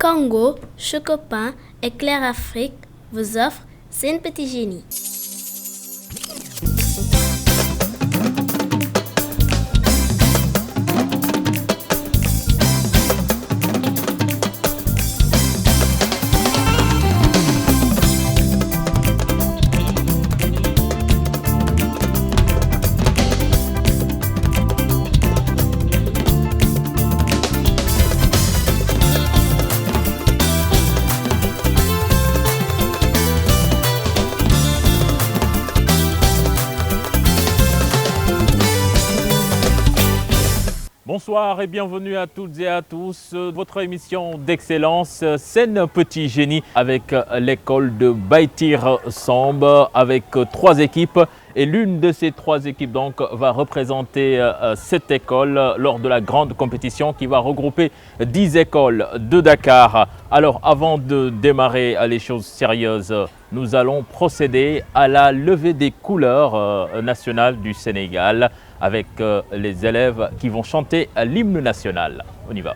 Congo, Chocopin et Claire Afrique vous offrent C'est une petite génie. Bonsoir et bienvenue à toutes et à tous. Votre émission d'excellence, Sen Petit Génie, avec l'école de Baitir Samb, avec 3 équipes. Et l'une de ces 3 équipes donc va représenter cette école lors de la grande compétition qui va regrouper 10 écoles de Dakar. Alors avant de démarrer les choses sérieuses, nous allons procéder à la levée des couleurs nationales du Sénégal avec les élèves qui vont chanter l'hymne national. On y va.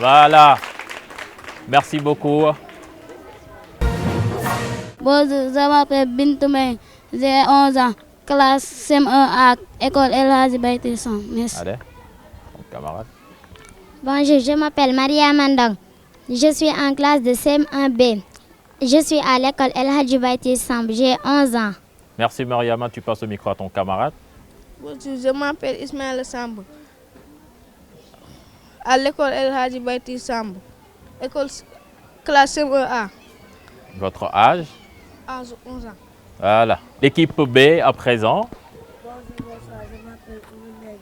Voilà, merci beaucoup. Bonjour, je m'appelle Bintoumé, j'ai 11 ans, classe CM1A, école El Hadji Baitir Samb. Merci. Allez, mon camarade. Bonjour, je m'appelle Maria Mandang, je suis en classe de CM1B. Je suis à l'école El Hadji Baitir Samb, j'ai 11 ans. Merci Mariama, tu passes le micro à ton camarade. Bonjour, je m'appelle Ismaël Samb. À l'école El Hadji Baitir Samb, école classe CM1A. Votre âge? Âge 11 ans. Voilà. L'équipe B à présent. Bonjour, je m'appelle Oumed,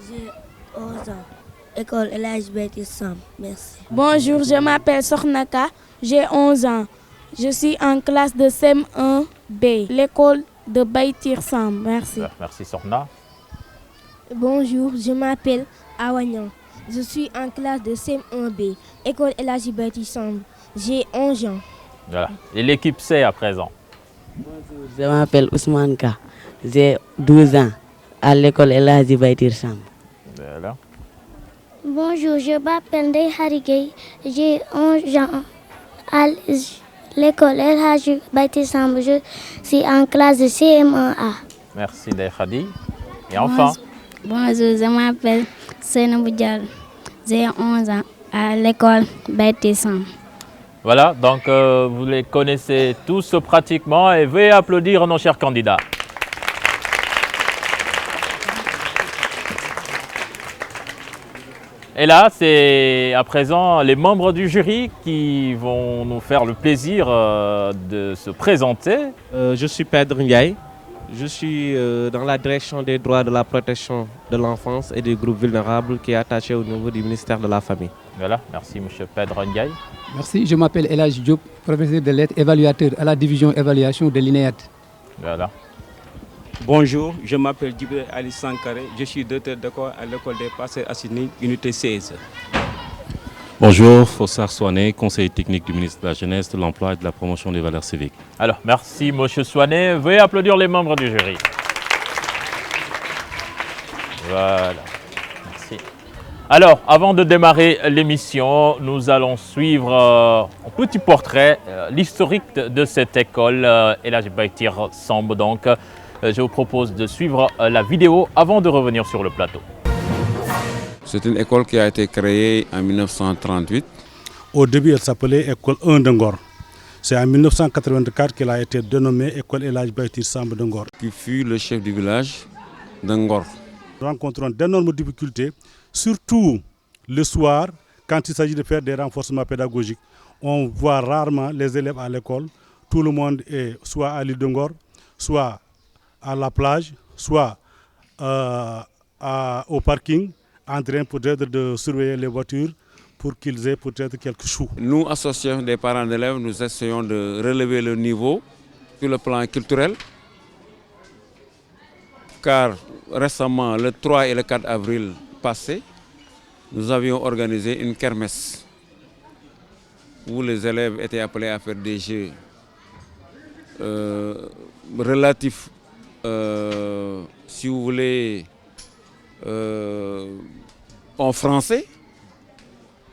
j'ai 11 ans. École El Hadji Baitir Samb, merci. Bonjour, je m'appelle Sornaka, j'ai 11 ans. Je suis en classe de CM1B, l'école de Baitir Samb, merci. Merci Sorna. Bonjour, je m'appelle Awagnan. Je suis en classe de CM1B, école El Hadji Baitir Samb. J'ai 11 ans. Voilà. Et l'équipe C à présent. Bonjour, je m'appelle Ousmane Ka. J'ai 12 ans à l'école El Hadji Baitir Samb. Voilà. Bonjour, je m'appelle Ndeye Harigay, j'ai 11 ans à l'école El Hadji Baitir Samb. Je suis en classe de CM1A. Merci Ndeye Khadi. Et enfin. Bonjour, je m'appelle Seynabou Diallo, j'ai 11 ans à l'école Baitir Samb. Voilà, donc vous les connaissez tous pratiquement et veuillez applaudir nos chers candidats. Et là, c'est à présent les membres du jury qui vont nous faire le plaisir de se présenter. Je suis Pedro Ndiaye. Je suis dans la direction des droits de la protection de l'enfance et des groupes vulnérables qui est attaché au niveau du ministère de la Famille. Voilà, merci M. Pedro Ndiaye. Merci, je m'appelle El Hadji Diop, professeur de lettres évaluateur à la division évaluation de l'INEAD. Voilà. Bonjour, je m'appelle Djibril Ali Sankaré, je suis directeur d'école à l'école des Passeurs Assignis, unité 16. Bonjour, Fossard Soané, conseiller technique du ministre de la Jeunesse, de l'Emploi et de la Promotion des valeurs civiques. Alors, merci M. Soané. Veuillez applaudir les membres du jury. Voilà. Merci. Alors, avant de démarrer l'émission, nous allons suivre un petit portrait, l'historique de cette école, El Hadji Baitir Samb. Donc, je vous propose de suivre la vidéo avant de revenir sur le plateau. C'est une école qui a été créée en 1938. Au début, elle s'appelait École 1 de Ngor. C'est en 1984 qu'elle a été dénommée École El Hadji Baytir Samb de Ngor. Qui fut le chef du village de Ngor. Nous rencontrons d'énormes difficultés, surtout le soir, quand il s'agit de faire des renforcements pédagogiques. On voit rarement les élèves à l'école. Tout le monde est soit à l'île de Ngor, soit à la plage, soit au parking, en train peut-être de surveiller les voitures pour qu'ils aient peut-être quelques choux. Nous, associations des parents d'élèves, nous essayons de relever le niveau sur le plan culturel. Car récemment, le 3 et le 4 avril passé, nous avions organisé une kermesse où les élèves étaient appelés à faire des jeux relatifs, si vous voulez, en français.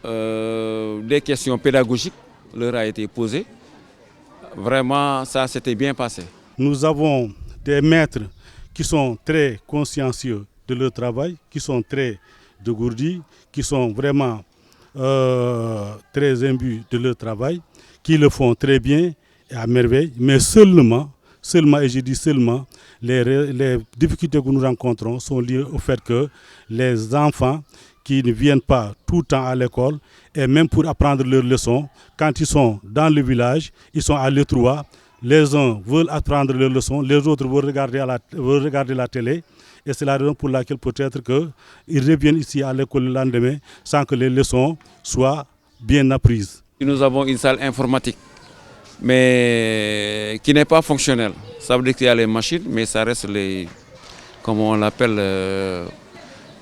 Des questions pédagogiques leur a été posées. Vraiment, ça s'était bien passé. Nous avons des maîtres qui sont très consciencieux de leur travail, qui sont très dégourdis, qui sont vraiment très imbus de leur travail, qui le font très bien et à merveille, mais seulement, et je dis seulement, les difficultés que nous rencontrons sont liées au fait que les enfants qui ne viennent pas tout le temps à l'école et même pour apprendre leurs leçons, quand ils sont dans le village, ils sont à l'étroit, les uns veulent apprendre leurs leçons, les autres veulent regarder la télé. Et c'est la raison pour laquelle peut-être qu'ils reviennent ici à l'école le lendemain sans que les leçons soient bien apprises. Nous avons une salle informatique, mais qui n'est pas fonctionnelle. Ça veut dire qu'il y a les machines, mais ça reste comment on l'appelle,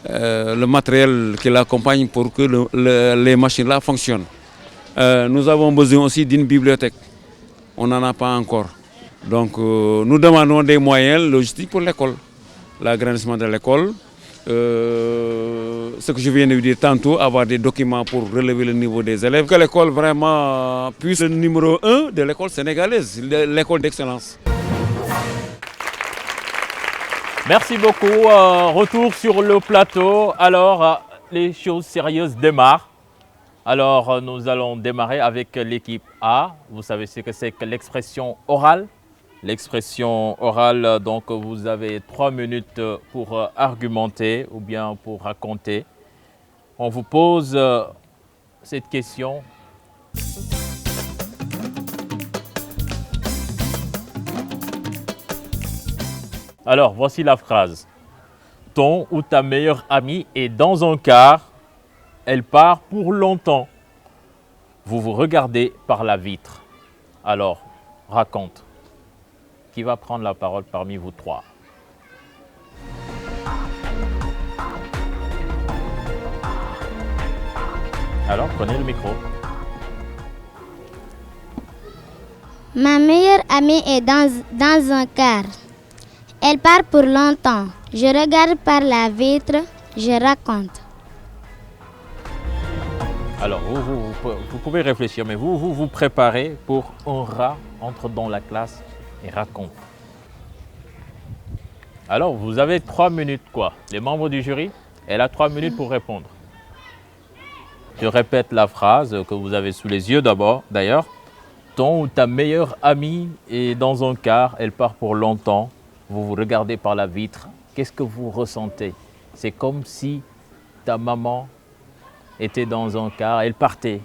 le matériel qui l'accompagne pour que les machines-là fonctionnent. Nous avons besoin aussi d'une bibliothèque. On n'en a pas encore. Donc nous demandons des moyens logistiques pour l'école. L'agrandissement de l'école, ce que je viens de vous dire tantôt, avoir des documents pour relever le niveau des élèves. Que l'école vraiment puisse être le numéro 1 de l'école sénégalaise, l'école d'excellence. Merci beaucoup. Retour sur le plateau. Alors, les choses sérieuses démarrent. Alors, nous allons démarrer avec l'équipe A. Vous savez ce que c'est que l'expression orale. L'expression orale, donc vous avez 3 minutes pour argumenter ou bien pour raconter. On vous pose cette question. Alors, voici la phrase. Ton ou ta meilleure amie est dans un car. Elle part pour longtemps. Vous vous regardez par la vitre. Alors, raconte. Qui va prendre la parole parmi vous trois? Alors, prenez le micro. Ma meilleure amie est dans un car. Elle part pour longtemps. Je regarde par la vitre, je raconte. Alors, vous pouvez réfléchir, mais vous préparez pour un rat entre dans la classe et raconte. Alors, vous avez 3 minutes, quoi. Les membres du jury, elle a 3 minutes pour répondre. Je répète la phrase que vous avez sous les yeux d'abord, d'ailleurs. Ton ou ta meilleure amie est dans un car, elle part pour longtemps. Vous vous regardez par la vitre. Qu'est-ce que vous ressentez? C'est comme si ta maman était dans un car, elle partait.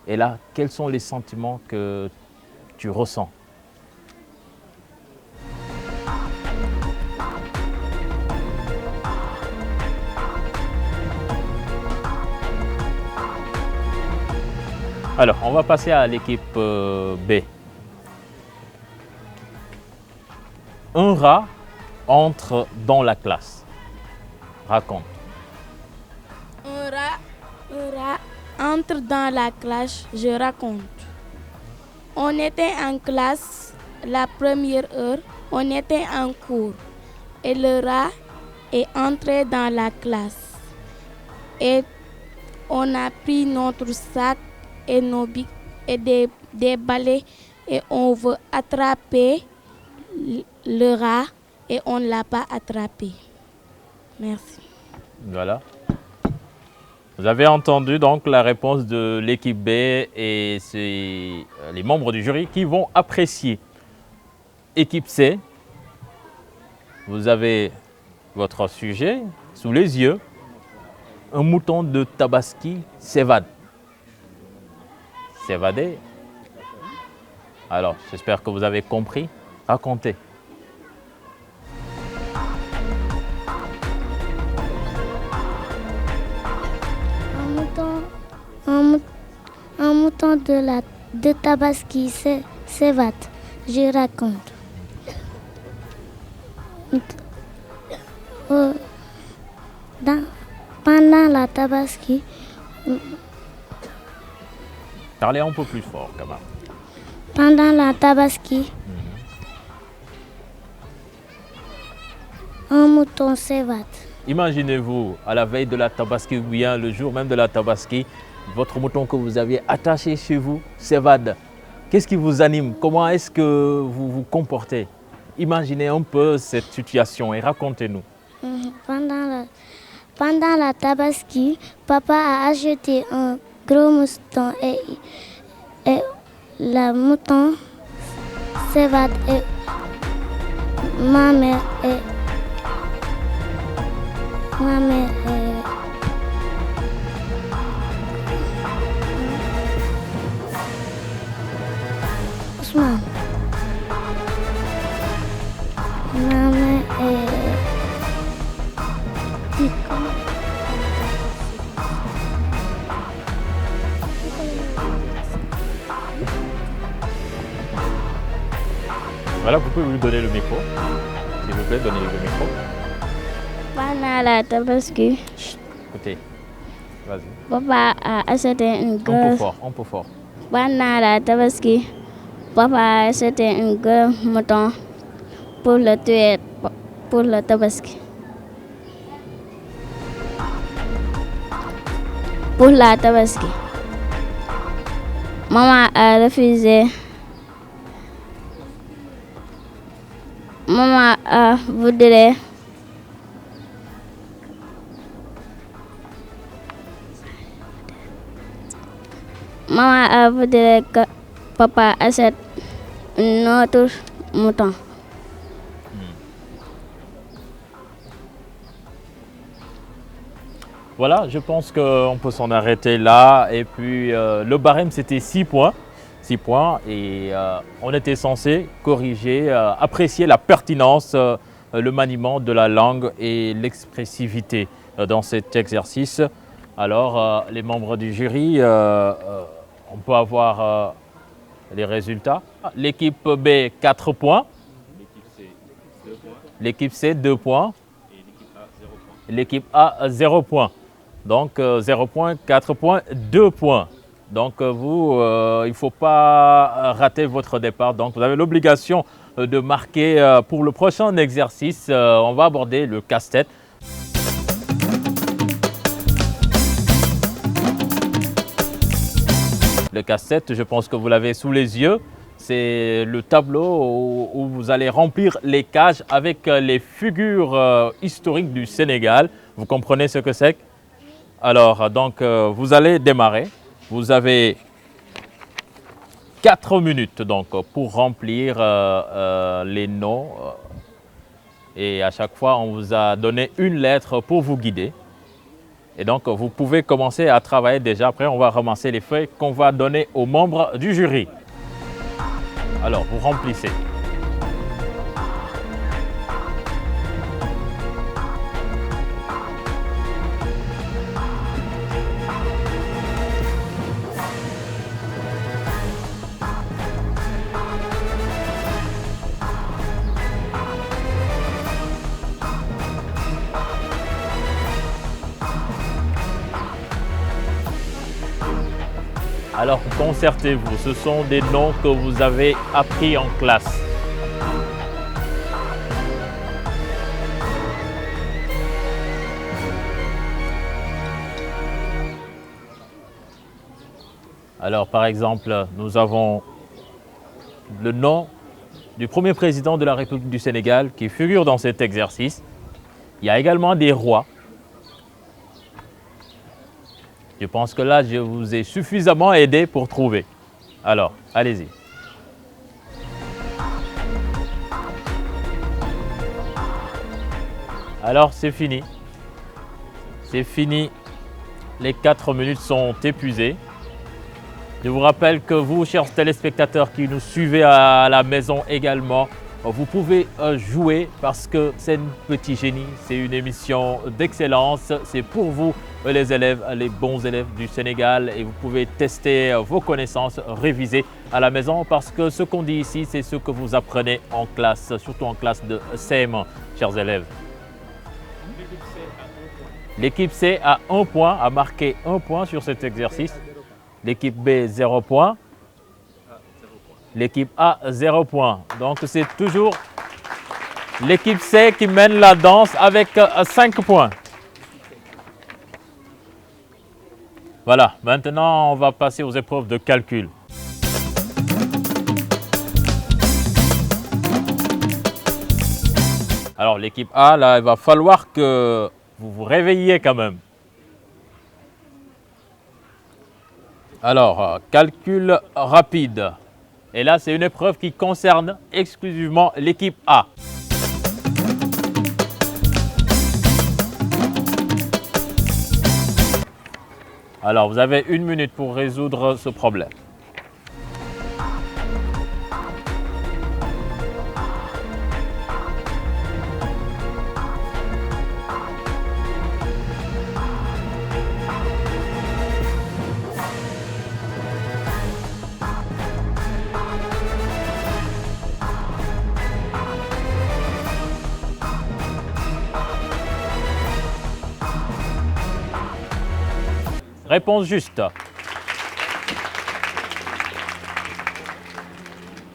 Et là, quels sont les sentiments que tu ressens? Alors, on va passer à l'équipe B. Un rat entre dans la classe. Raconte. Un rat entre dans la classe, je raconte. On était en classe, la première heure, on était en cours. Et le rat est entré dans la classe. Et on a pris notre sac et nos bics et des balais et on veut attraper le rat et on ne l'a pas attrapé. Merci. Voilà. Vous avez entendu donc la réponse de l'équipe B et c'est les membres du jury qui vont apprécier. Équipe C, vous avez votre sujet sous les yeux. Un mouton de Tabaski s'évade. S'évader. Alors, j'espère que vous avez compris. Racontez. Un mouton de Tabaski s'évade. Je raconte. Pendant la Tabaski. Parlez un peu plus fort, quand même. Pendant la Tabaski, un mouton s'évade. Imaginez-vous, à la veille de la Tabaski ou bien le jour même de la Tabaski, votre mouton que vous aviez attaché chez vous s'évade. Qu'est-ce qui vous anime? Comment est-ce que vous vous comportez? Imaginez un peu cette situation et racontez-nous. Pendant la Tabaski, papa a acheté un gros mouton et le mouton s'évade et ma mère Ousmane. Ma mère Voilà, vous pouvez lui donner le micro. S'il vous plaît, donnez-lui le micro. Pendant la Tabaski, Écoutez, vas-y. papa a acheté une Un peu grosse... fort, un peu fort. Pendant la Tabaski, papa a acheté un gros mouton pour le tuer pour le Tabaski. Pour la Tabaski, maman a refusé. Maman a voulu. Maman a voulu que papa achète un autre mouton. Voilà, je pense qu'on peut s'en arrêter là. Et puis, le barème, c'était 6 points. 6 points. Et on était censé corriger, apprécier la pertinence, le maniement de la langue et l'expressivité dans cet exercice. Alors, les membres du jury, on peut avoir les résultats. L'équipe B, 4 points. L'équipe C, 2 points. L'équipe A, 0 points. Donc 0 points, 4 points, 2 points. Donc vous, il ne faut pas rater votre départ. Donc vous avez l'obligation de marquer pour le prochain exercice. On va aborder le casse-tête. Le casse-tête, je pense que vous l'avez sous les yeux. C'est le tableau où vous allez remplir les cages avec les figures historiques du Sénégal. Vous comprenez ce que c'est? Alors, donc, vous allez démarrer. Vous avez 4 minutes donc, pour remplir les noms. Et à chaque fois, on vous a donné une lettre pour vous guider. Et donc, vous pouvez commencer à travailler déjà. Après, on va ramasser les feuilles qu'on va donner aux membres du jury. Alors, vous remplissez. Alors concertez-vous, ce sont des noms que vous avez appris en classe. Alors par exemple, nous avons le nom du premier président de la République du Sénégal qui figure dans cet exercice. Il y a également des rois. Je pense que là, je vous ai suffisamment aidé pour trouver. Alors, allez-y. Alors, c'est fini. C'est fini. Les 4 minutes sont épuisées. Je vous rappelle que vous, chers téléspectateurs qui nous suivez à la maison également, vous pouvez jouer parce que c'est un petit génie, c'est une émission d'excellence. C'est pour vous, les élèves, les bons élèves du Sénégal, et vous pouvez tester vos connaissances, réviser à la maison parce que ce qu'on dit ici, c'est ce que vous apprenez en classe, surtout en classe de CM1, chers élèves. L'équipe C a 1 point, a marqué 1 point sur cet exercice. L'équipe B, 0 point. L'équipe A, 0 point. Donc, c'est toujours l'équipe C qui mène la danse avec 5 points. Voilà, maintenant, on va passer aux épreuves de calcul. Alors, l'équipe A, là, il va falloir que vous vous réveilliez quand même. Alors, calcul rapide. Et là, c'est une épreuve qui concerne exclusivement l'équipe A. Alors, vous avez 1 minute pour résoudre ce problème. Réponse juste.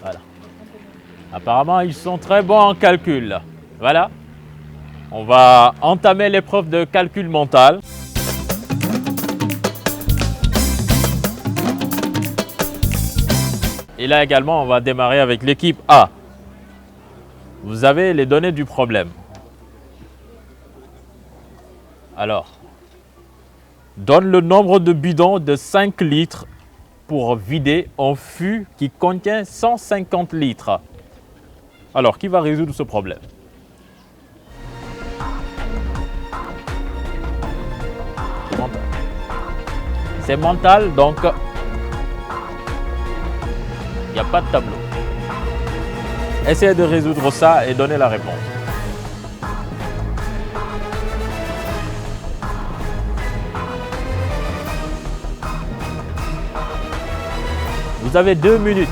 Voilà. Apparemment, ils sont très bons en calcul. Voilà. On va entamer l'épreuve de calcul mental. Et là également, on va démarrer avec l'équipe A. Vous avez les données du problème. Alors, donne le nombre de bidons de 5 litres pour vider un fût qui contient 150 litres. Alors, qui va résoudre ce problème? C'est mental. C'est mental, donc il n'y a pas de tableau. Essayez de résoudre ça et donnez la réponse. Vous avez 2 minutes.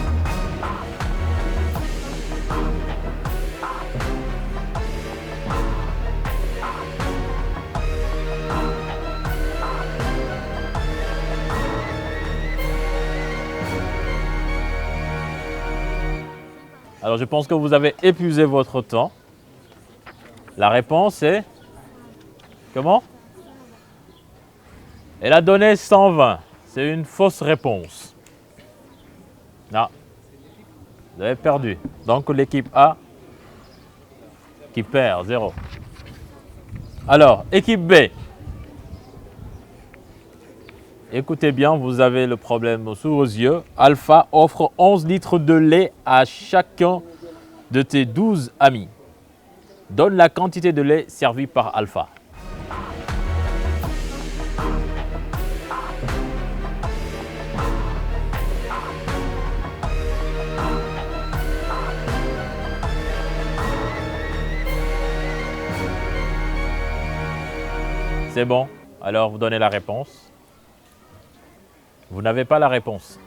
Alors, je pense que vous avez épuisé votre temps. La réponse est... Comment? Elle a donné 120. C'est une fausse réponse. Non. Vous avez perdu. Donc, l'équipe A qui perd 0. Alors, équipe B. Écoutez bien, vous avez le problème sous vos yeux. Alpha offre 11 litres de lait à chacun de tes 12 amis. Donne la quantité de lait servie par Alpha. C'est bon. Alors, vous donnez la réponse. Vous n'avez pas la réponse.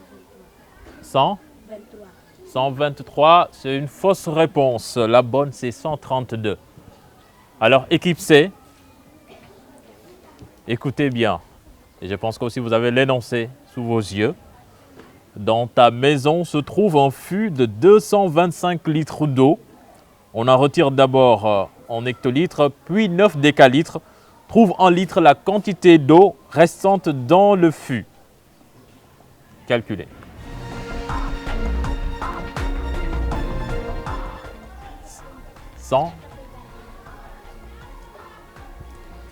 123. 123, c'est une fausse réponse. La bonne, c'est 132. Alors, équipe C, écoutez bien. Et je pense qu'aussi vous avez l'énoncé sous vos yeux. Dans ta maison se trouve un fût de 225 litres d'eau. On en retire d'abord en hectolitres, puis 9 décalitres. Trouve en litres la quantité d'eau restante dans le fût. Calculez.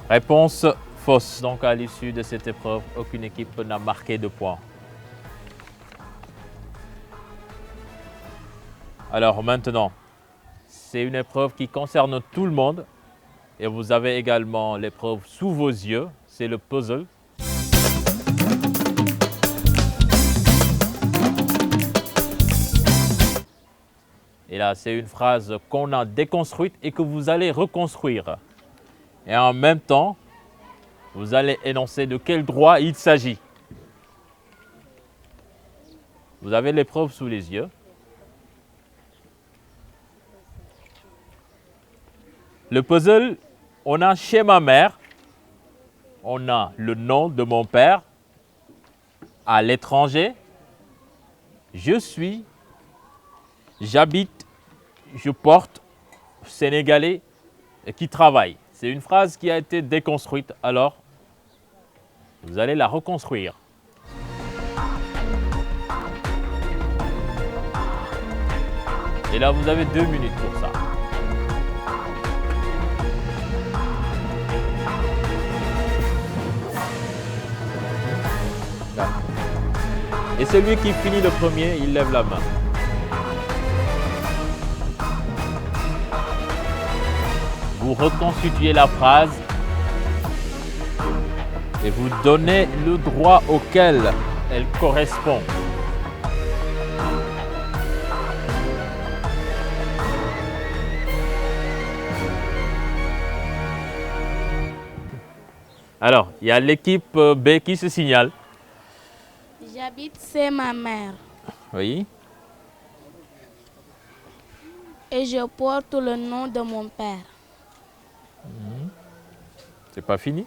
Réponse fausse. Donc à l'issue de cette épreuve, aucune équipe n'a marqué de points. Alors maintenant, c'est une épreuve qui concerne tout le monde. Et vous avez également l'épreuve sous vos yeux, c'est le puzzle. Et là, c'est une phrase qu'on a déconstruite et que vous allez reconstruire. Et en même temps, vous allez énoncer de quel droit il s'agit. Vous avez l'épreuve sous les yeux. Le puzzle, on a chez ma mère, on a le nom de mon père, à l'étranger, je suis, j'habite, je porte, sénégalais qui travaille. C'est une phrase qui a été déconstruite, alors vous allez la reconstruire. Et là, vous avez 2 minutes pour ça. Et celui qui finit le premier, il lève la main. Vous reconstituez la phrase et vous donnez le droit auquel elle correspond. Alors, il y a l'équipe B qui se signale. J'habite chez ma mère. Oui. Et je porte le nom de mon père. C'est pas fini?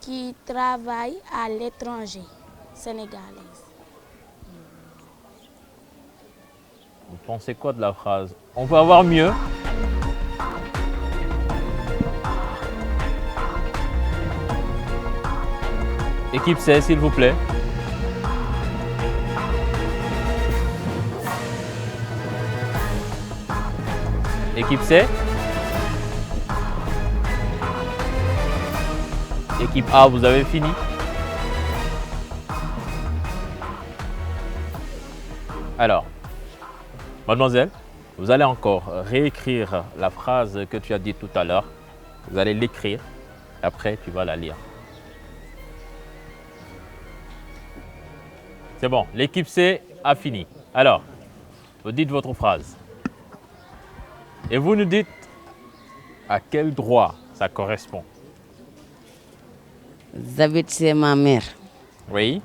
Qui travaille à l'étranger, sénégalaise. Vous pensez quoi de la phrase? On peut avoir mieux? Équipe C, s'il vous plaît. Équipe C. Équipe A, vous avez fini? Alors, mademoiselle, vous allez encore réécrire la phrase que tu as dit tout à l'heure. Vous allez l'écrire, après tu vas la lire. C'est bon, l'équipe C a fini. Alors, vous dites votre phrase. Et vous nous dites à quel droit ça correspond. J'habite chez ma mère. Oui.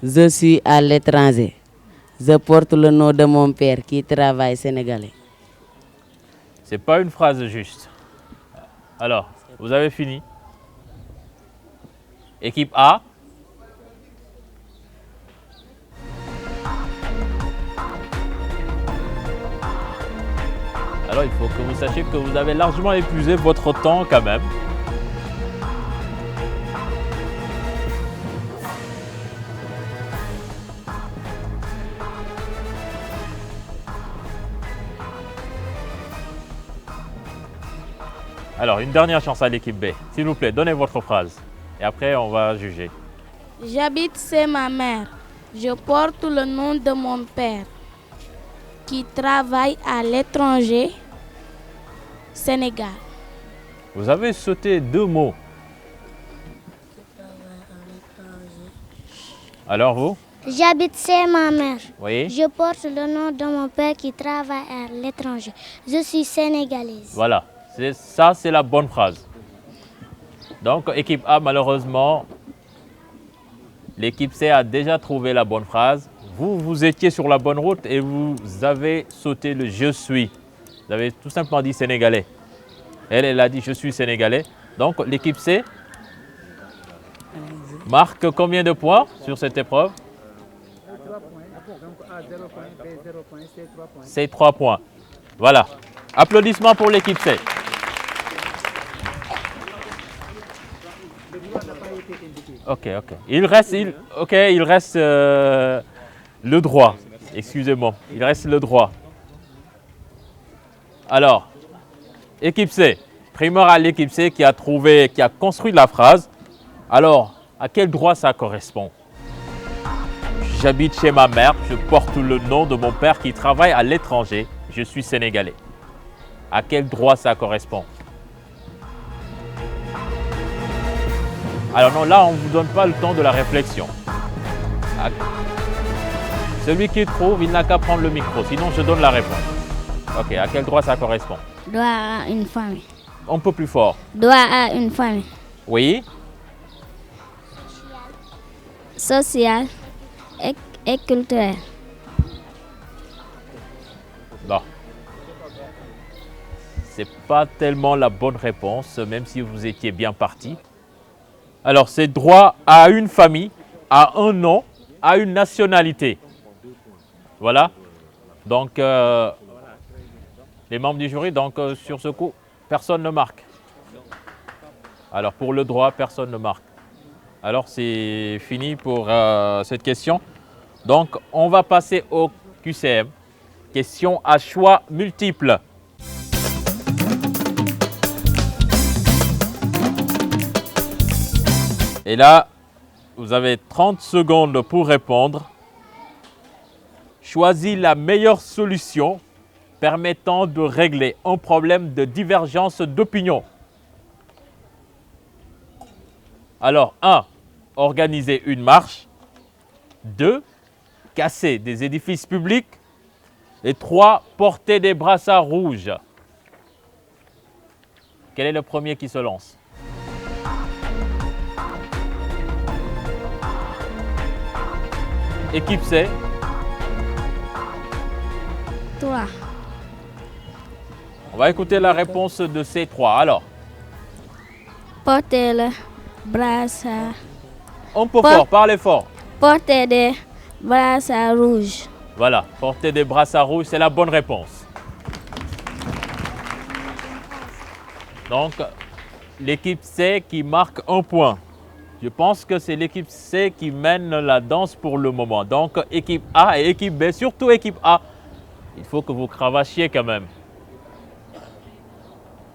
Je suis à l'étranger. Je porte le nom de mon père qui travaille sénégalais. C'est pas une phrase juste. Alors, vous avez fini. Équipe A. Alors, il faut que vous sachiez que vous avez largement épuisé votre temps quand même. Alors, une dernière chance à l'équipe B. S'il vous plaît, donnez votre phrase. Et après, on va juger. J'habite chez ma mère. Je porte le nom de mon père qui travaille à l'étranger, Sénégal. Vous avez sauté 2 mots. Alors vous? J'habite chez ma mère. Oui. Je porte le nom de mon père qui travaille à l'étranger. Je suis sénégalaise. Voilà. Ça, c'est la bonne phrase. Donc, équipe A, malheureusement, l'équipe C a déjà trouvé la bonne phrase. Vous étiez sur la bonne route et vous avez sauté le « je suis ». Vous avez tout simplement dit « sénégalais ». Elle a dit « je suis sénégalais ». Donc, l'équipe C marque combien de points sur cette épreuve? C'est 3 points. Voilà. Applaudissements pour l'équipe C. Ok. Il reste le droit. Excusez-moi, il reste le droit. Alors, équipe C. Primeur à l'équipe C qui a construit la phrase. Alors, à quel droit ça correspond? J'habite chez ma mère, je porte le nom de mon père qui travaille à l'étranger. Je suis sénégalais. À quel droit ça correspond? Alors non, là, on ne vous donne pas le temps de la réflexion. Celui qui trouve, il n'a qu'à prendre le micro, sinon je donne la réponse. Ok, à quel droit ça correspond? Droit à une famille. Un peu plus fort. Droit à une famille. Oui. Social et culturel. Bon. C'est pas tellement la bonne réponse, même si vous étiez bien parti. Alors, c'est droit à une famille, à un nom, à une nationalité. Voilà. Donc, les membres du jury, donc sur ce coup, personne ne marque. Alors, pour le droit, personne ne marque. Alors, c'est fini pour cette question. Donc, on va passer au QCM. Question à choix multiples. Et là, vous avez 30 secondes pour répondre. Choisis la meilleure solution permettant de régler un problème de divergence d'opinion. Alors, 1. Organiser une marche. 2. Casser des édifices publics. Et 3. Porter des brassards rouges. Quel est le premier qui se lance? Équipe C. 3. On va écouter la réponse de C3. Alors, Porter le brassard. un peu fort, parlez fort. Porter des brassards rouges. Voilà, porter des brassards rouges, c'est la bonne réponse. Donc, l'équipe C qui marque un point. Je pense que c'est l'équipe C qui mène la danse pour le moment. Donc, équipe A et équipe B, surtout équipe A, il faut que vous cravachiez quand même.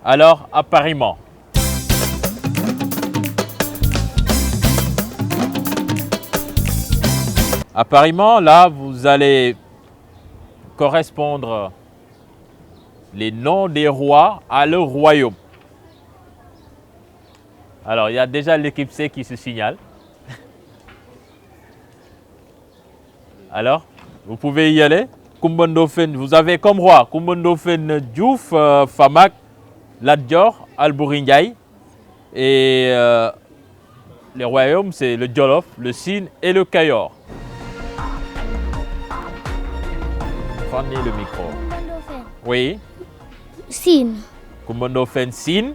Alors, appariement. Appariement, là, vous allez correspondre les noms des rois à leur royaume. Alors, il y a déjà l'équipe C qui se signale. Alors, vous pouvez y aller. Coumba Ndoffène, vous avez comme roi Coumba Ndoffène Diouf, Famak, Lat Dior, Alboury Ndiaye. Et les royaumes, c'est le Jolof, le Sine et le Kayor. Prenez le micro. Oui. Sine. Coumba Ndoffène Sine.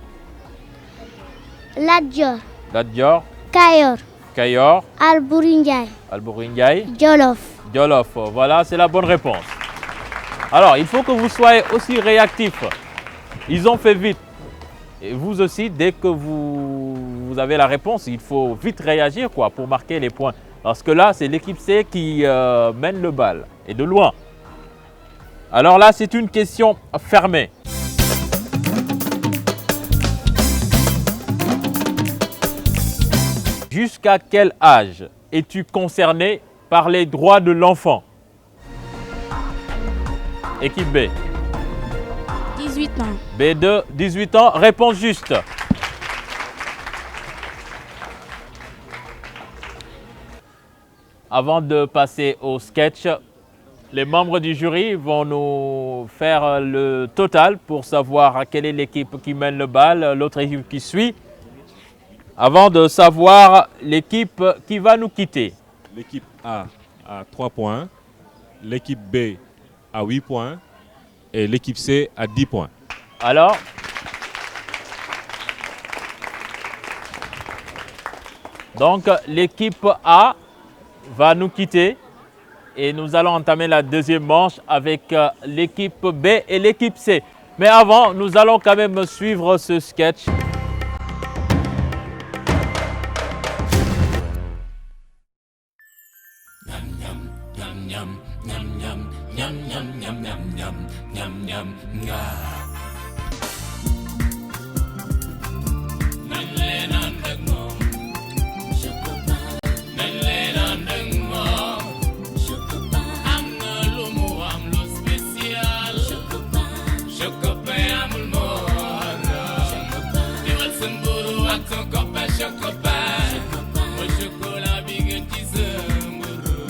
Lat Dior. Lat Dior. Kayor. Kayor. Alboury Ndiaye. Alboury Ndiaye. Jolof. Jolof, voilà, c'est la bonne réponse. Alors, il faut que vous soyez aussi réactifs. Ils ont fait vite. Et vous aussi, dès que vous avez la réponse, il faut vite réagir quoi, pour marquer les points. Parce que là, c'est l'équipe C qui mène le bal, et de loin. Alors là, c'est une question fermée. Jusqu'à quel âge es-tu concerné par les droits de l'enfant? Équipe B. 18 ans. B2, 18 ans. Réponse juste. Avant de passer au sketch, les membres du jury vont nous faire le total pour savoir quelle est l'équipe qui mène le bal, l'autre équipe qui suit. Avant de savoir l'équipe qui va nous quitter. L'équipe A a 3 points, l'équipe B a 8 points et l'équipe C a 10 points. Alors, donc l'équipe A va nous quitter et nous allons entamer la deuxième manche avec l'équipe B et l'équipe C. Mais avant, nous allons quand même suivre ce sketch. copain amul morom. Diwal sa mburu ak sa copain chocopain. Mooy chocolat bi gën ci sa mburu.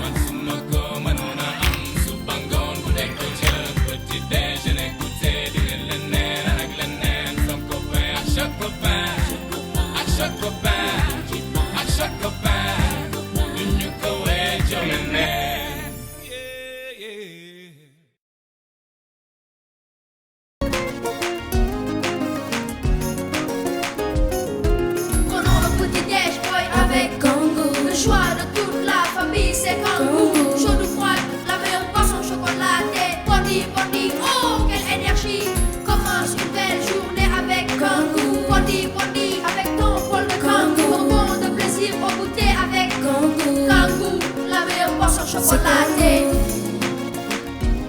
Man suma ko mënoon a am suba ngoon bu nekk ca petit déjeuner goûter dina leneen ak leneen. Sa copain ak chocopain. Ak chocopain. Ak chocopain. Ñu ko wee jome neen. Avec Kangoo, le choix de toute la famille c'est Kangoo. Chaud ou froide, la meilleure boisson chocolatée. Body, body, oh quelle énergie. Commence une belle journée avec Kangoo. Body, body, avec ton bol de Kangoo. Bonbon de plaisir au goûter avec Kangoo. Kangoo, la meilleure boisson chocolatée.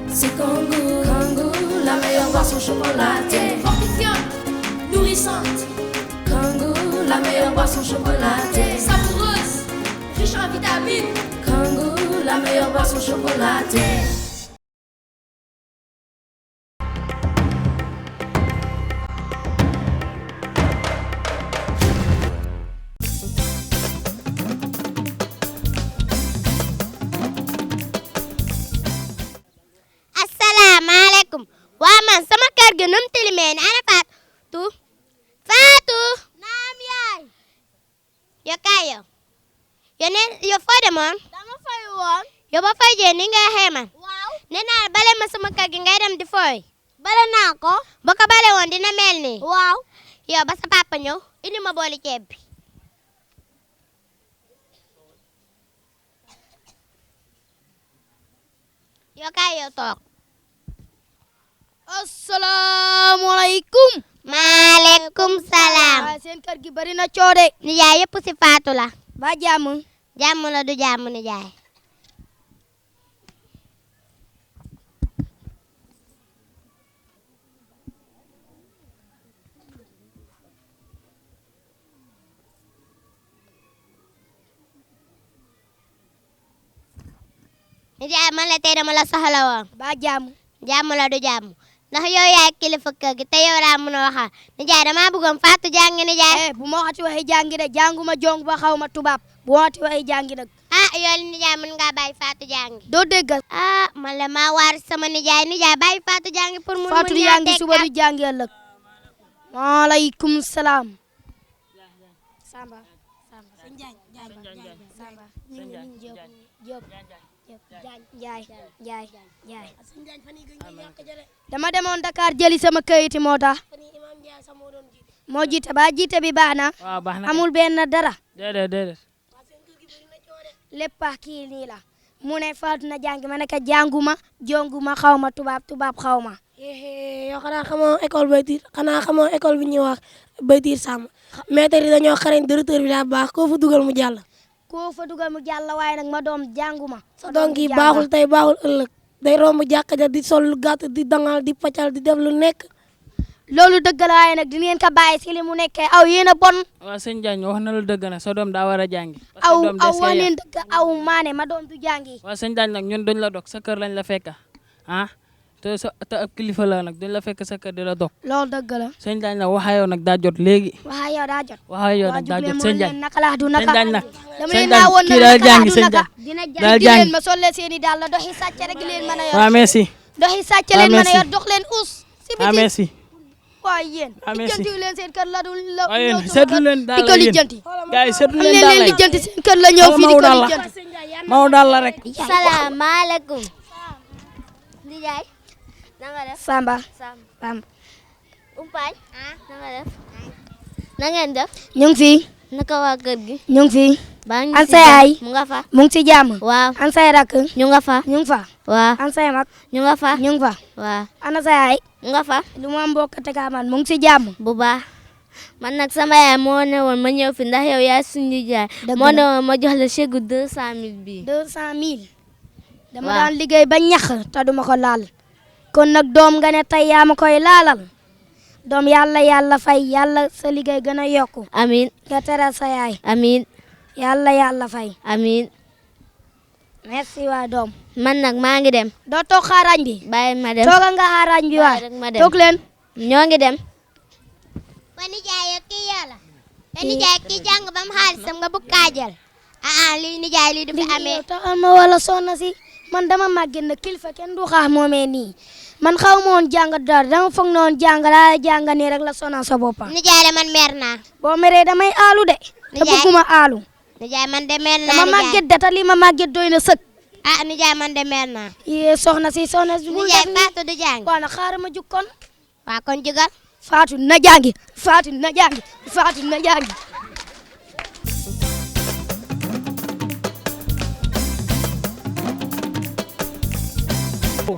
C'est Kangoo, Kangoo, la meilleure boisson chocolatée. Fortifiante, nourrissante. Kangoo, la meilleure boisson chocolatée. Savoureuse, riche en vitamines. Kangoo, la meilleure boisson chocolatée. Asalaamaaleykum. Waa man sama kër gi num tilimee ni ana Fatou. Fatou. Naam yaay. Yo kaay yow. Yo foo demoon. Dama fay woon. Yo ba fay jee ni ngay xeeman. Waaw. Nee naa bale ma sama kër gi ngay dem di fooy. Bale naa ko. Ba ko bale woon dina mel nii. Waaw. Yo ba sa papa ñëw indi ma booli ceeb bi. Yo kaay yow toog. Asalaamaaleykum. Maaleykum salaam. waaw seen kër gi bari na coode. Nijaay yëpp si Fatou la. ba jàmm. jàmm la du jàmm nijaay. nijaay man la tey dama la soxla woon. ba jàmm. jàmm la du jàmm. ndax yow yaay kilifa kër gi te yow laa mën a waxal nijaay damaa bëggoon Fatou jàngi nijaay. bu ma waxati waxi jàngi de jànguma jong ba xaw ma tubaab bu ma waxati waxi jàngi nag. yow nijaay mën ngaa bàyyi Fatou jàngi. doo dégg. man la maa waar sama nijaay bàyyi Fatou jàngi pour mun Fatou jàngi suba du jàngi ëllëg. maaleykum salaam. Samba. Njaay dama demoon Dakar jëli sama këyiti moo tax moo jiite ba jiite bi baax na amul benn dara déedéet lépp kii nii la mu ne Fatou na jàngi ma ne ko jànguma jonguma xaw ma tubaab xaw ma yow xanaa xamoo école Baytir xanaa xamoo école bi ñuy wax Baytir Samb maître yi dañoo xarañ directeur bi daa baax koo fa dugal mu jàll waaye nag ma doom jànguma sa doom gi baaxul tey baaxul ëllëg day romb jàkka ja di sol lu gàtt di dangal di paccal di def lu nekk loolu dëgg la waaye nag di ngeen ko bàyyi si li mu nekkee aw yéen a bon waaw sëñ Diagne wax na lu dëgg na sa doom daa war a jàngi aw wax leen dëgg aw maane ma doom du jàngi waaw sëñ Diagne nag ñun duñ la dog sa kër lañ la fekka te ab kilifa la nag duñ la fekk sa kër di la dog loolu dëgg la sëñ Diagne nag waxa yow nag daa jot léegi waxa yow daa jot sëñ Diagne naka la du naka sëñ Diagne nag dama leen naa woon kii daal jàngi sëñ Diagne daal jàngi ma solle seeni daal la doxi sàcc rek leen mën a yor waaw merci doxi sàcc leen mën a yor dox leen us si biti merci waaw yéen lijjanti leen seen kër la dul la waaw yéen seetlu leen daal la yéen gars yi seetlu leen daal la lijjanti seen kër la ñëw fii di ko lijjanti maw daal la rek salaamaaleykum nijaay na nga def Samba umpaañ na nga def na ngeen def ñu ngi fi naka waa kër gi ñu ngi fi baa ngi an say ay mu nga fa mu ngi ci jàmm waaw an say rakk ñu nga fa ñu ngi fa waaw an say mag ñu nga fa ñu ngi fa waaw ana say ay mu nga fa lu ma mbokk te ka man mu ngi ci jàmm bu baax man nag sama yaay moo ne woon ma ñëw fi ndax yow yaay suñu jaay moo ne woon ma jox la chèque 200 000 bi 200 000 dama daan liggéey ba ñax te duma ko laal kon nag doom nga ne tey yaa ma koy laalal doom yàlla fay yàlla sa liggéey gën a yokku amiin nga teral sa yaay amiin yàlla fay amiin merci waa doom man nag maa ngi dem. doo toog xaaraañ bi. bàyyi ma dem toogal nga xaaraañ bi waay. ma dem toog leen. ñoo ngi dem. wa nijaay ak kii yàlla. te nijaay kii jàng ba mu xaalisam nga bëgg kaa jël. lii nijaay lii du fi amee. taxal ma wala soxna si man dama màggee na kilifa kenn du xaar moomee nii man xaw ma woon jàng dara dama foog na woon jàng laa jàng nii rek la sonal sa boppam. nijaay de man mer naa. boo meree damay aalu de. te bëgguma aalu. nijaay man de mer naa dama màgget de te lii ma màgget doy na sëkk. nijaay man de mer naa. yee soxna si. nijaay Fatou du jàng. waaw nag xaaral ma jug kon. waaw kon jugal. Fatou na jàngi. Fatou na jàngi. Fatou na jàngi.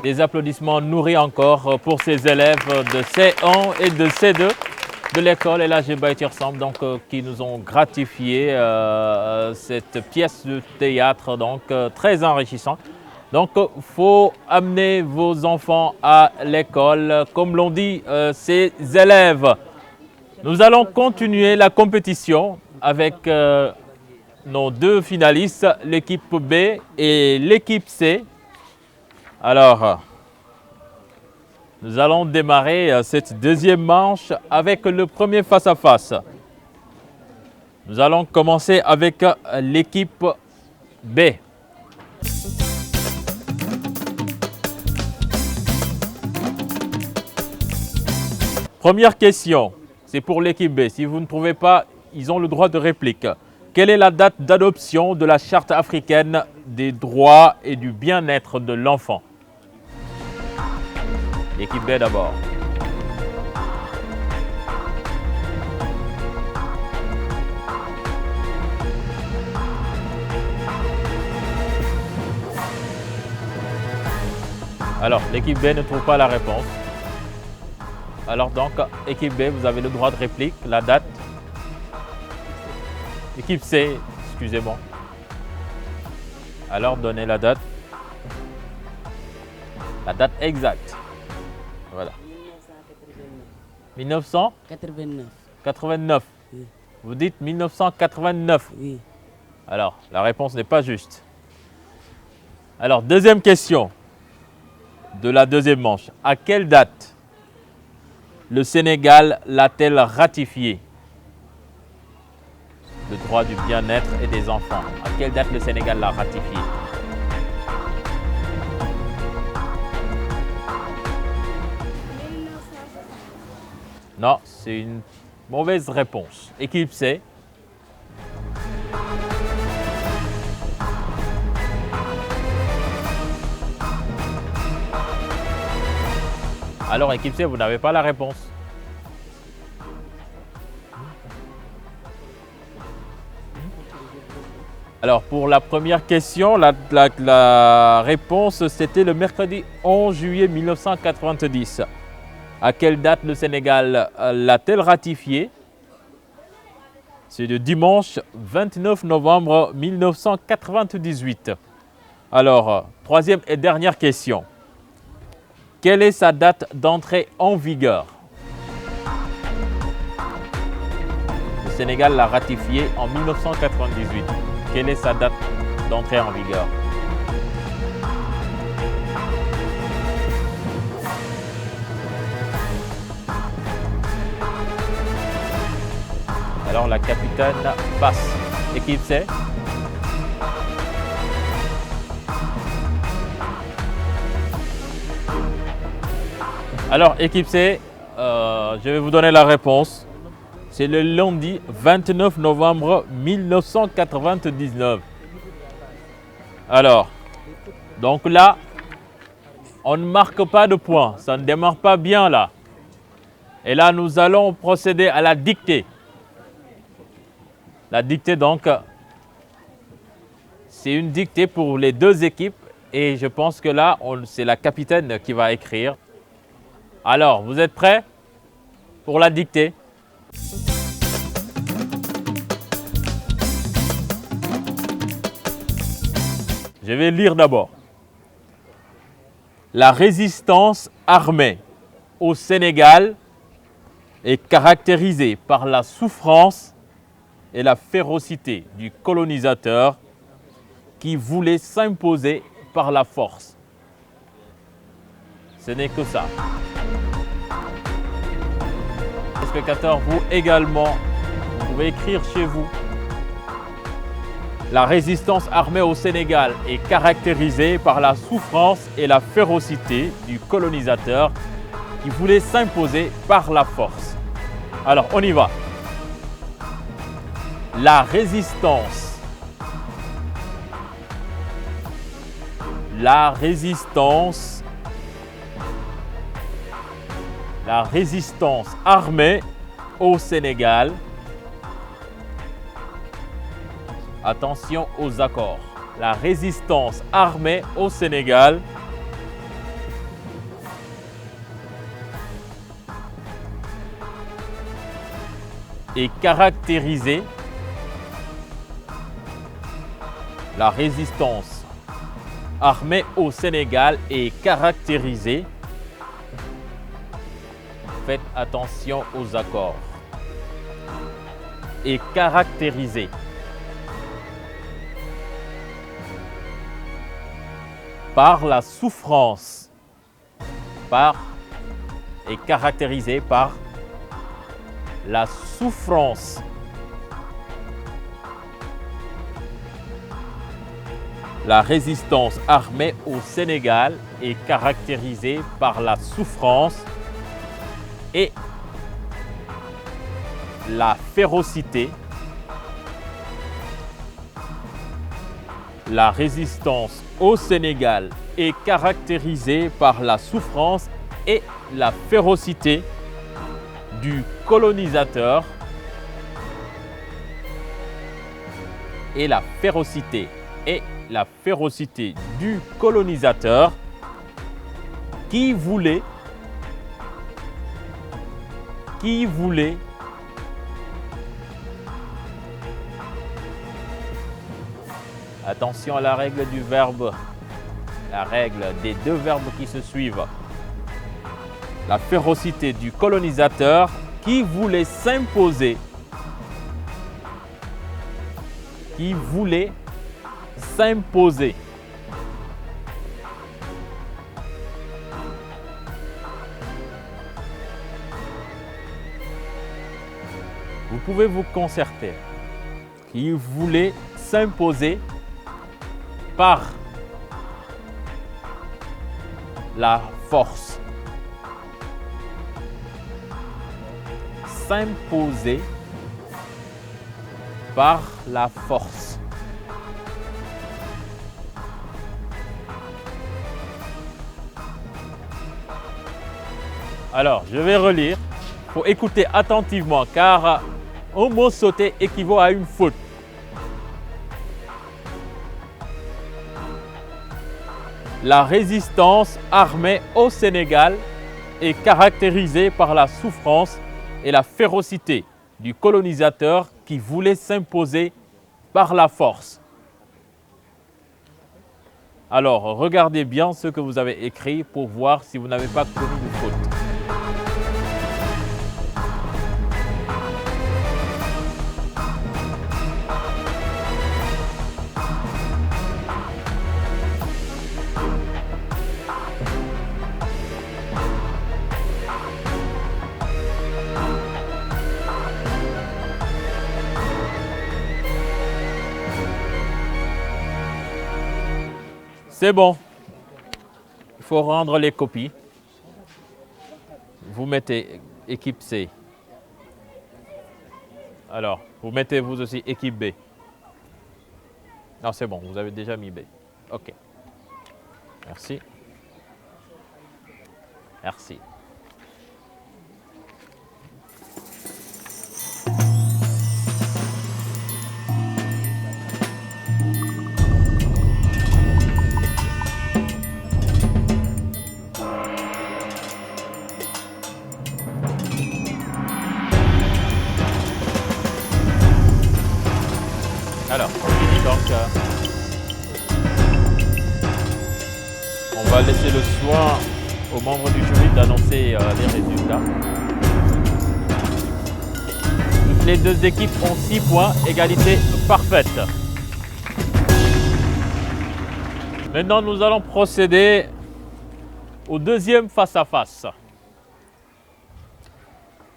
Des applaudissements nourris encore pour ces élèves de C1 et de C2 de l'école El Hadji Baytir Samb, donc qui nous ont gratifié cette pièce de théâtre donc très enrichissante. Donc faut amener vos enfants à l'école, comme l'ont dit ces élèves. Nous allons continuer la compétition avec nos deux finalistes, l'équipe B et l'équipe C. Alors, nous allons démarrer cette deuxième manche avec le premier face-à-face. Nous allons commencer avec l'équipe B. Première question, c'est pour l'équipe B. Si vous ne trouvez pas, ils ont le droit de réplique. Quelle est la date d'adoption de la Charte africaine des droits et du bien-être de l'enfant? L'équipe B d'abord. Alors, l'équipe B ne trouve pas la réponse. Alors donc, équipe B, vous avez le droit de réplique, la date. Équipe C, excusez-moi. Alors, donnez la date. La date exacte. Voilà. 1989. 89. Oui. Vous dites 1989. Oui. Alors, la réponse n'est pas juste. Alors, deuxième question de la deuxième manche. À quelle date le Sénégal l'a-t-elle ratifié le droit du bien-être et des enfants? À quelle date le Sénégal l'a ratifié? Non, c'est une mauvaise réponse. Équipe C. Alors, équipe C, vous n'avez pas la réponse. Alors, pour la première question, la réponse, c'était le mercredi 11 juillet 1990. À quelle date le Sénégal l'a-t-elle ratifié? C'est le dimanche 29 novembre 1998. Alors, troisième et dernière question. Quelle est sa date d'entrée en vigueur? Le Sénégal l'a ratifié en 1998. Quelle est sa date d'entrée en vigueur? Alors la capitaine passe. Équipe C. Alors équipe C, je vais vous donner la réponse. C'est le lundi 29 novembre 1999. Alors, donc là, on ne marque pas de points. Ça ne démarre pas bien là. Et là, nous allons procéder à la dictée. La dictée, donc, c'est une dictée pour les deux équipes. Et je pense que là, c'est la capitaine qui va écrire. Alors, vous êtes prêts pour la dictée? Je vais lire d'abord. La résistance armée au Sénégal est caractérisée par la souffrance et la férocité du colonisateur qui voulait s'imposer par la force. Ce n'est que ça. Les spectateurs, vous également, vous pouvez écrire chez vous. La résistance armée au Sénégal est caractérisée par la souffrance et la férocité du colonisateur qui voulait s'imposer par la force. Alors, on y va. La résistance armée au Sénégal. Attention aux accords. La résistance armée au Sénégal est caractérisée. La résistance armée au Sénégal est caractérisée. Faites attention aux accords. Est caractérisée par la souffrance. Est caractérisée par la souffrance. La résistance armée au Sénégal est caractérisée par la souffrance et la férocité. La résistance au Sénégal est caractérisée par la souffrance et la férocité du colonisateur et la férocité du colonisateur qui voulait attention à la règle du verbe, la règle des deux verbes qui se suivent. La férocité du colonisateur qui voulait s'imposer, Vous pouvez vous concerter. Qui voulait s'imposer par la force. S'imposer par la force. Alors, je vais relire. Il faut écouter attentivement car un mot sauté équivaut à une faute. La résistance armée au Sénégal est caractérisée par la souffrance et la férocité du colonisateur qui voulait s'imposer par la force. Alors, regardez bien ce que vous avez écrit pour voir si vous n'avez pas commis de faute. C'est bon. Il faut rendre les copies. Vous mettez équipe C. Alors, vous mettez vous aussi équipe B. Non, c'est bon, vous avez déjà mis B. OK. Merci. Merci. Alors, donc, on va laisser le soin aux membres du jury d'annoncer les résultats. Toutes les deux équipes ont 6 points, égalité parfaite. Maintenant, nous allons procéder au deuxième face-à-face.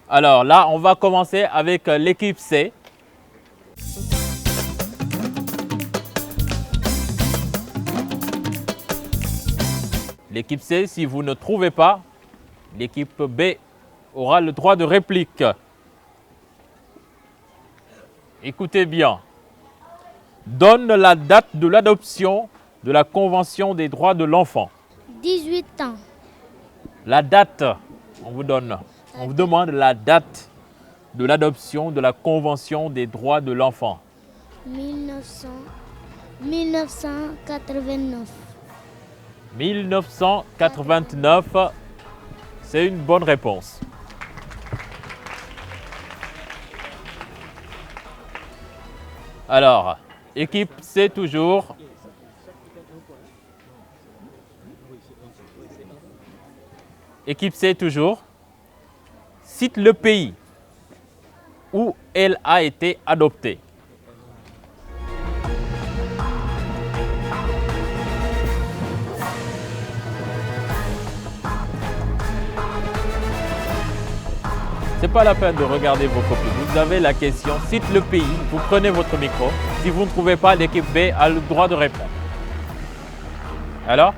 Alors là, on va commencer avec l'équipe C. L'équipe C, si vous ne trouvez pas, l'équipe B aura le droit de réplique. Écoutez bien. Donne la date de l'adoption de la Convention des droits de l'enfant. 18 ans. La date, on vous demande la date de l'adoption de la Convention des droits de l'enfant. 1989. 1989, c'est une bonne réponse. Alors, équipe C toujours. Équipe C toujours. Cite le pays où elle a été adoptée. C'est pas la peine de regarder vos copies. Vous avez la question, cite le pays, vous prenez votre micro. Si vous ne trouvez pas, l'équipe B a le droit de répondre. Alors?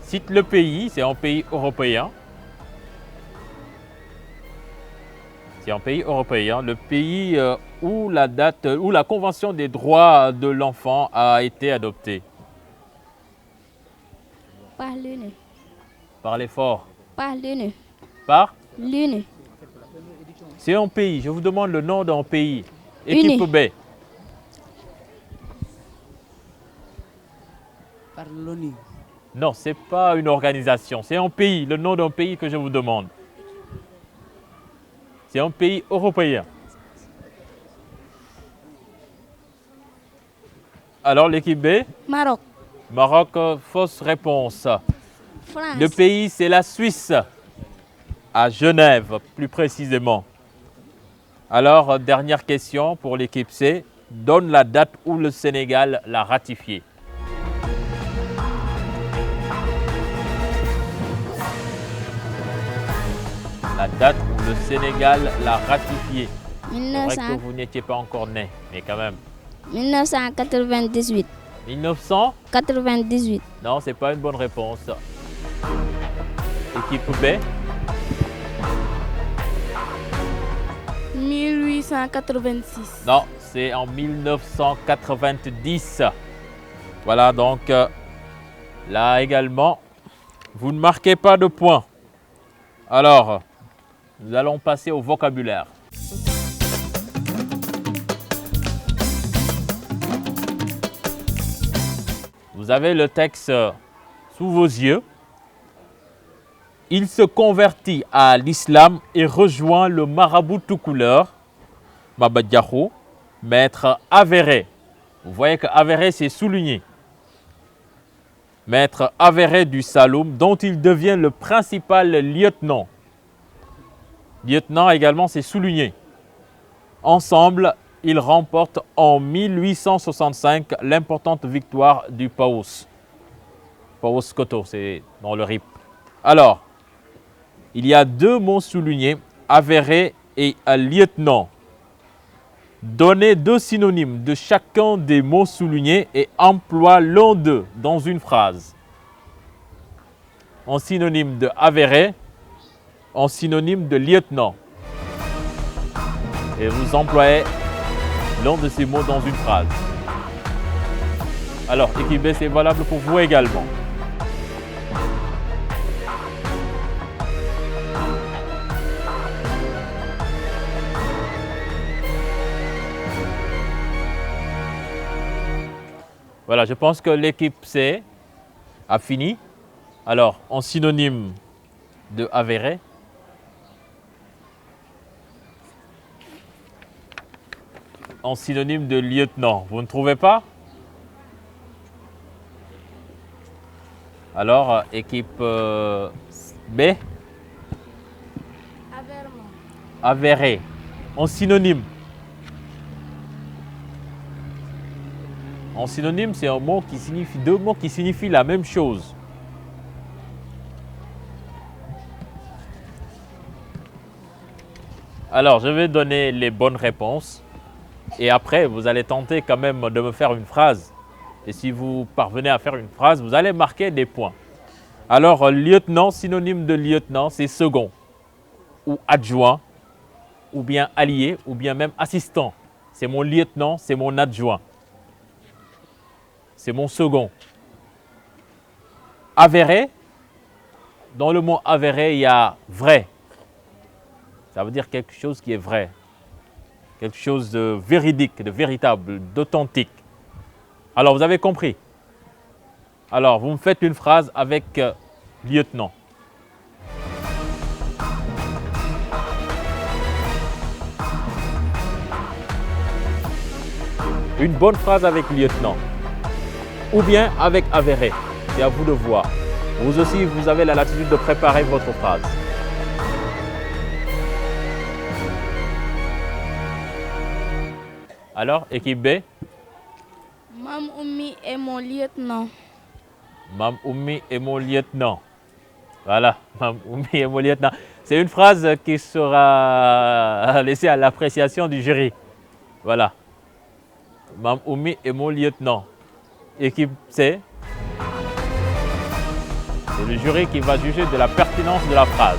Cite le pays, c'est un pays européen. C'est un pays européen, le pays où la Convention des droits de l'enfant a été adoptée. Par l'UNE. Parlez fort. Par l'UNE. Par? L'UNE. C'est un pays, je vous demande le nom d'un pays. Équipe B. Par l'ONU. Non, ce n'est pas une organisation, c'est un pays, le nom d'un pays que je vous demande. C'est un pays européen. Alors l'équipe B? Maroc. Maroc, fausse réponse. France. Le pays, c'est la Suisse, à Genève plus précisément. Alors, dernière question pour l'équipe C. Donne la date où le Sénégal l'a ratifié. La date où le Sénégal l'a ratifié. C'est vrai que vous n'étiez pas encore né, mais quand même. 1998. 1998. Non, c'est pas une bonne réponse. Équipe B. 1886. Non, c'est en 1990. Voilà, donc là également, vous ne marquez pas de points. Alors, nous allons passer au vocabulaire. Vous avez le texte sous vos yeux. Il se convertit à l'islam et rejoint le marabout tout couleur, Baba Diakhou, maître avéré. Vous voyez que avéré, c'est souligné. Maître avéré du Saloum, dont il devient le principal lieutenant. Lieutenant également, c'est souligné. Ensemble, ils remportent en 1865 l'importante victoire du Paos. Paos Koto, c'est dans le RIP. Alors, il y a deux mots soulignés, avéré et lieutenant. Donnez deux synonymes de chacun des mots soulignés et emploie l'un d'eux dans une phrase. En synonyme de avéré, en synonyme de lieutenant. Et vous employez l'un de ces mots dans une phrase. Alors, équipe B, c'est valable pour vous également. Voilà, je pense que l'équipe C a fini. Alors, en synonyme de avéré, en synonyme de lieutenant, vous ne trouvez pas? Alors, équipe B, avéré, en synonyme. En synonyme, c'est un mot qui signifie, deux mots qui signifient la même chose. Alors, je vais donner les bonnes réponses. Et après, vous allez tenter quand même de me faire une phrase. Et si vous parvenez à faire une phrase, vous allez marquer des points. Alors, lieutenant, synonyme de lieutenant, c'est second, ou adjoint, ou bien allié, ou bien même assistant. C'est mon lieutenant, c'est mon adjoint. C'est mon second. Avéré, dans le mot avéré, il y a vrai. Ça veut dire quelque chose qui est vrai. Quelque chose de véridique, de véritable, d'authentique. Alors, vous avez compris. Alors, vous me faites une phrase avec lieutenant. Une bonne phrase avec lieutenant. Ou bien avec avéré. C'est à vous de voir. Vous aussi, vous avez la latitude de préparer votre phrase. Alors, équipe B? Mam Oumi est mon lieutenant. Mam Oumi est mon lieutenant. Voilà, Mam Oumi est mon lieutenant. C'est une phrase qui sera laissée à l'appréciation du jury. Voilà. Mam Oumi est mon lieutenant. Équipe C? C'est le jury qui va juger de la pertinence de la phrase.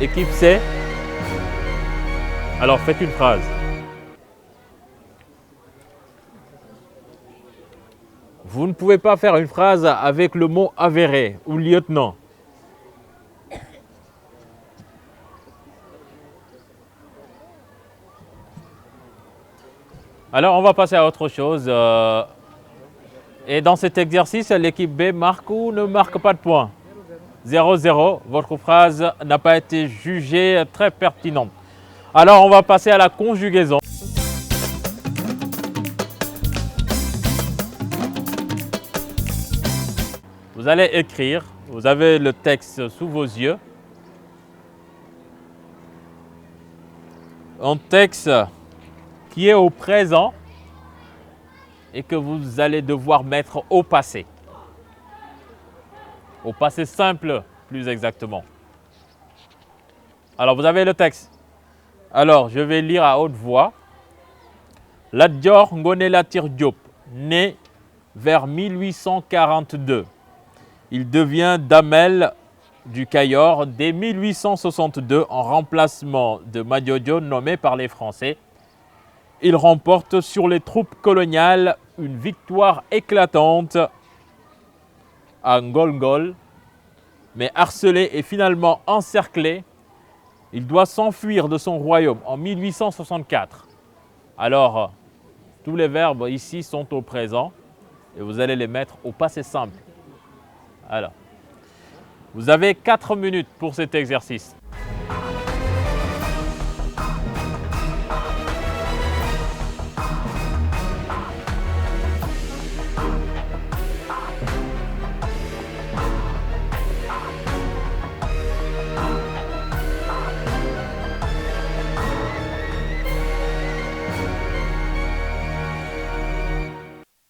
Équipe C, alors faites une phrase. Vous ne pouvez pas faire une phrase avec le mot avéré ou lieutenant. Alors on va passer à autre chose. Et dans cet exercice, l'équipe B marque ou ne marque pas de points. 0-0, votre phrase n'a pas été jugée très pertinente. Alors, on va passer à la conjugaison. Vous allez écrire, vous avez le texte sous vos yeux. Un texte qui est au présent et que vous allez devoir mettre au passé. Au passé simple, plus exactement. Alors, vous avez le texte. Alors, je vais lire à haute voix. Lat Dior Ngoné Latyr Diop, né vers 1842. Il devient damel du Cayor dès 1862 en remplacement de Madiodio nommé par les Français. Il remporte sur les troupes coloniales une victoire éclatante à Ngolngol, mais harcelé et finalement encerclé, il doit s'enfuir de son royaume en 1864. Alors, tous les verbes ici sont au présent et vous allez les mettre au passé simple. Alors, vous avez 4 minutes pour cet exercice.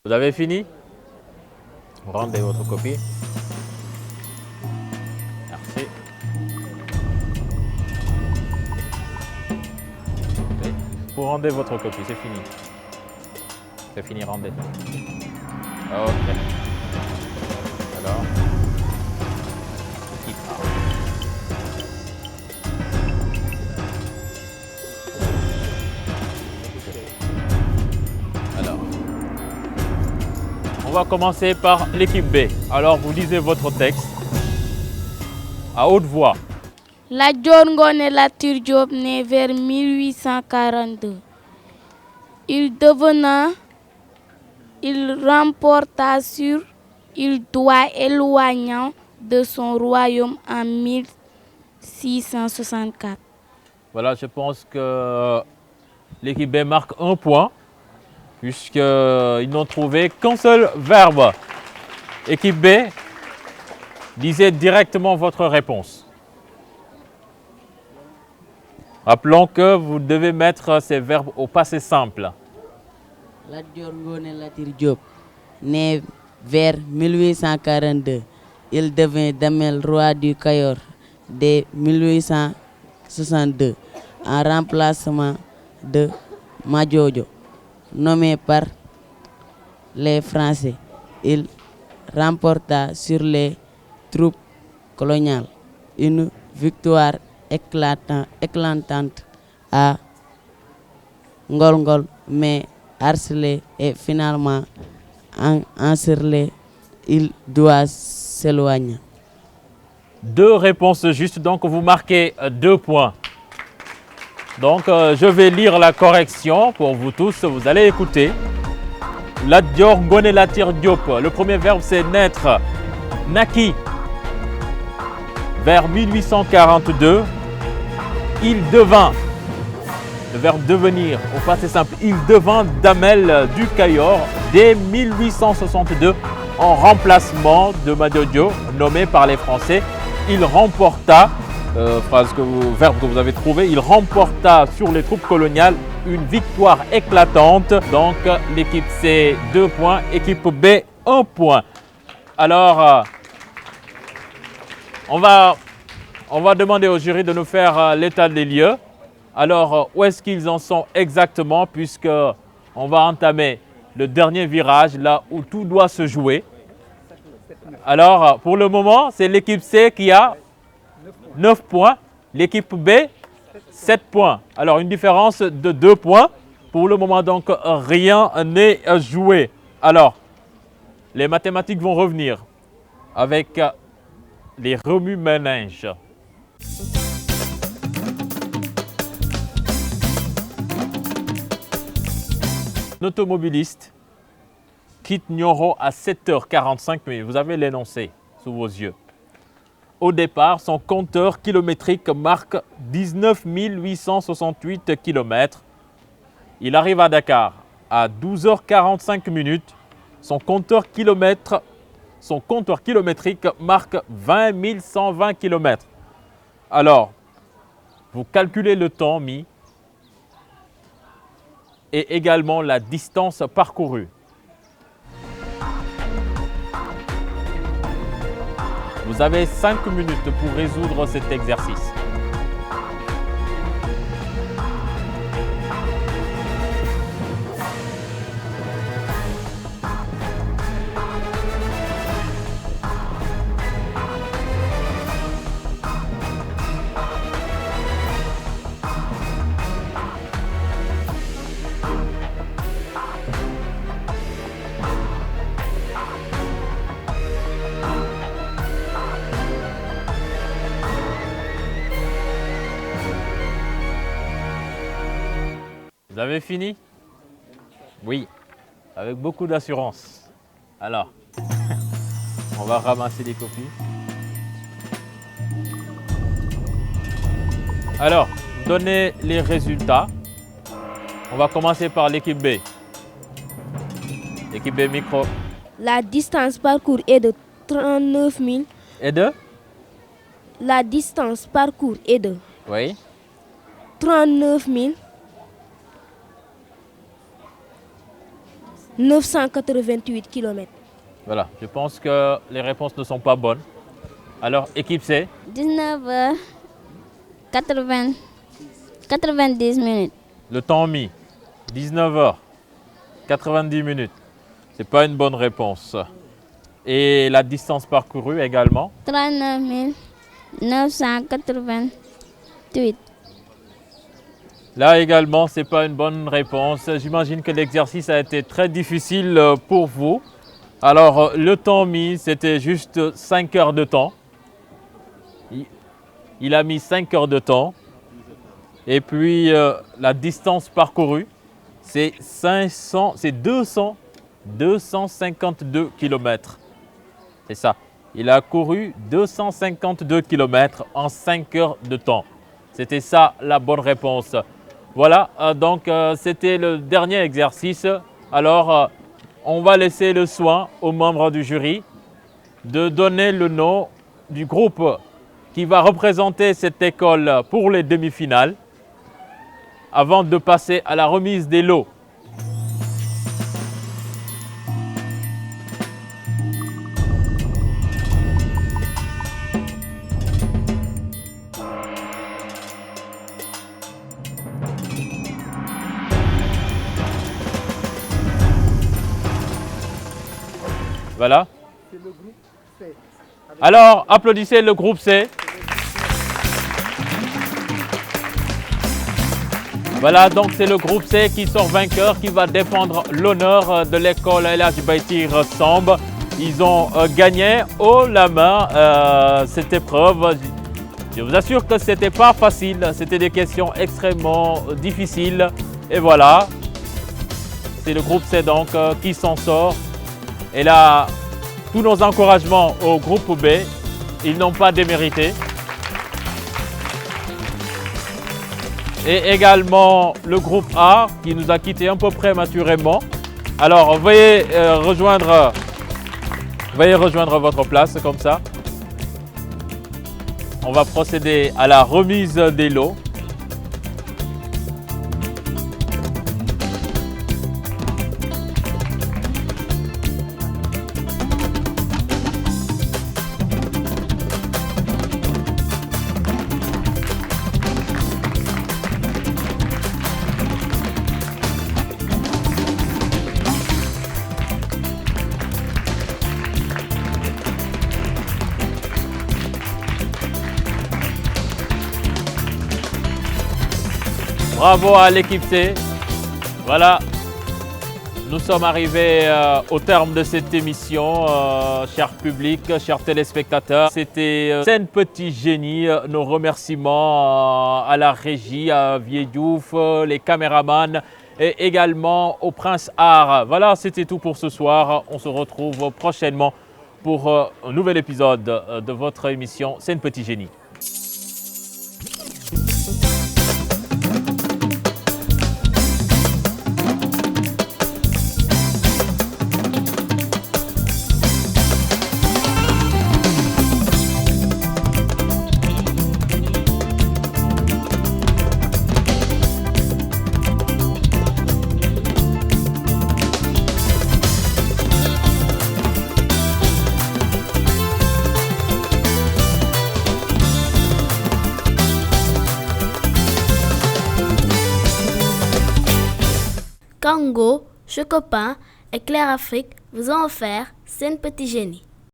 Vous avez fini? Rendez votre copie. Merci. Et vous rendez votre copie, c'est fini. C'est fini, rendez. Ok. Alors, qui part? Alors, on va commencer par l'équipe B. Alors, vous lisez votre texte à haute voix. Lat Dior Ngoné Latyr Diop, né vers 1842. Il remporta sur il doit éloignant de son royaume en 1664. Voilà, je pense que l'équipe B marque 1 point, puisqu'ils n'ont trouvé qu'un seul verbe. Équipe B, lisez directement votre réponse. Rappelons que vous devez mettre ces verbes au passé simple. Lat Dior Ngoné Latyr Diop, né vers 1842, il devint Damel roi du Cayor dès 1862 en remplacement de Madiodio, nommé par les Français. Il remporta sur les troupes coloniales une victoire éclatante à Ngol-Ngol, mais harcelé et finalement encerclé, il doit s'éloigner. 2 réponses justes, donc vous marquez 2 points. Donc je vais lire la correction pour vous tous, vous allez écouter. Lat Dior Ngoné Latyr Diop, le premier verbe c'est naître, naquit. Vers 1842, il devint, le verbe devenir au passé simple, il devint Damel du Cayor dès 1862 en remplacement de Madiodio, nommé par les Français. Il remporta, verbe que vous avez trouvé, il remporta sur les troupes coloniales une victoire éclatante. Donc l'équipe C 2 points, équipe B 1 point. Alors on va demander au jury de nous faire l'état des lieux. Alors, où est-ce qu'ils en sont exactement, puisque on va entamer le dernier virage, là où tout doit se jouer. Alors, pour le moment, c'est l'équipe C qui a 9 points, l'équipe B 7 points. Alors, une différence de 2 points. Pour le moment, donc, rien n'est joué. Alors, les mathématiques vont revenir avec les remue-ménages. Un automobiliste quitte Nioro à 7h45. Vous avez l'énoncé sous vos yeux. Au départ, son compteur kilométrique marque 19 868 km. Il arrive à Dakar à 12h45. Son compteur kilométrique marque 20 120 km. Alors, vous calculez le temps mis et également la distance parcourue. Vous avez 5 minutes pour résoudre cet exercice. Vous avez fini? Oui, avec beaucoup d'assurance. Alors, on va ramasser les copies. Alors, donnez les résultats. On va commencer par l'équipe B. L'équipe B micro. La distance parcours est de 39 000. Et de? La distance parcours est de Oui. 39 988 km. Voilà, je pense que les réponses ne sont pas bonnes. Alors, équipe C? 19h90 minutes. Le temps mis, 19h90. Ce n'est pas une bonne réponse. Et la distance parcourue également? 39 988. Là également, ce n'est pas une bonne réponse. J'imagine que l'exercice a été très difficile pour vous. Alors, le temps mis, c'était juste 5 heures de temps. Il a mis 5 heures de temps. Et puis, la distance parcourue, c'est 252 km. C'est ça. Il a couru 252 km en 5 heures de temps. C'était ça la bonne réponse. Voilà, donc c'était le dernier exercice. Alors, on va laisser le soin aux membres du jury de donner le nom du groupe qui va représenter cette école pour les demi-finales avant de passer à la remise des lots. Voilà. Alors, applaudissez le groupe C. Voilà, donc c'est le groupe C qui sort vainqueur, qui va défendre l'honneur de l'école El Hadji Baytir Samb. Ils ont gagné haut la main cette épreuve. Je vous assure que ce n'était pas facile, c'était des questions extrêmement difficiles. Et voilà, c'est le groupe C donc qui s'en sort. Et là, tous nos encouragements au groupe B, ils n'ont pas démérité. Et également le groupe A qui nous a quittés un peu prématurément. Alors veuillez rejoindre votre place comme ça. On va procéder à la remise des lots. Bravo à l'équipe C. Voilà, nous sommes arrivés au terme de cette émission, cher public, chers téléspectateurs. C'était Sen Petit Génie. Nos remerciements à la régie, à Vieux-Diouf, les caméramans et également au Prince Art. Voilà, c'était tout pour ce soir. On se retrouve prochainement pour un nouvel épisode de votre émission Sen Petit Génie. Kango, Chocopin et Claire Afrique vous ont offert Sen Petit Génie.